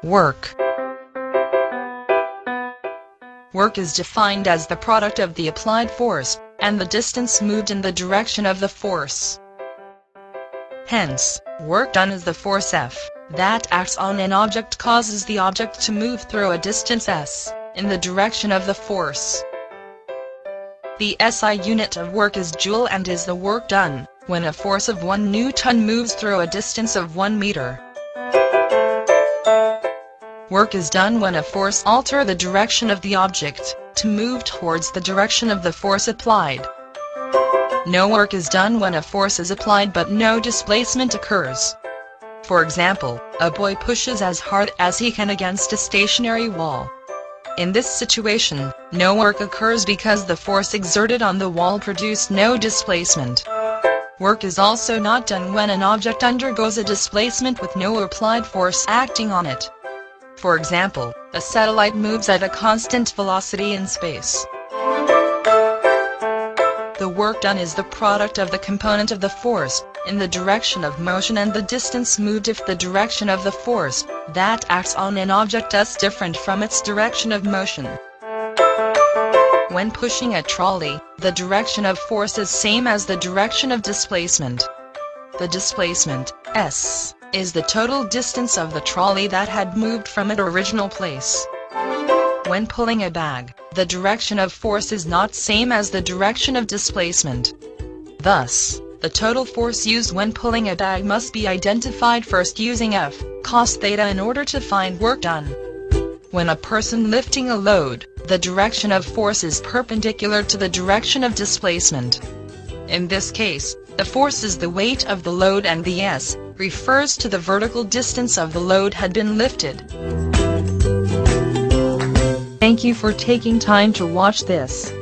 Work. Work is defined as the product of the applied force, and the distance moved in the direction of the force. Hence, work done is the force F, that acts on an object causes the object to move through a distance s, in the direction of the force. The SI unit of work is joule and is the work done, when a force of 1 Newton moves through a distance of 1 meter. Work is done when a force alters the direction of the object, to move towards the direction of the force applied. No work is done when a force is applied but no displacement occurs. For example, a boy pushes as hard as he can against a stationary wall. In this situation, no work occurs because the force exerted on the wall produced no displacement. Work is also not done when an object undergoes a displacement with no applied force acting on it. For example, a satellite moves at a constant velocity in space. The work done is the product of the component of the force, in the direction of motion and the distance moved if the direction of the force, that acts on an object is different from its direction of motion. When pushing a trolley, the direction of force is same as the direction of displacement. The displacement, s, is the total distance of the trolley that had moved from its original place. When pulling a bag, the direction of force is not same as the direction of displacement. Thus, the total force used when pulling a bag must be identified first using F, cos theta in order to find work done. When a person lifting a load, the direction of force is perpendicular to the direction of displacement. In this case, the force is the weight of the load and the s refers to the vertical distance of the load had been lifted. Thank you for taking time to watch this.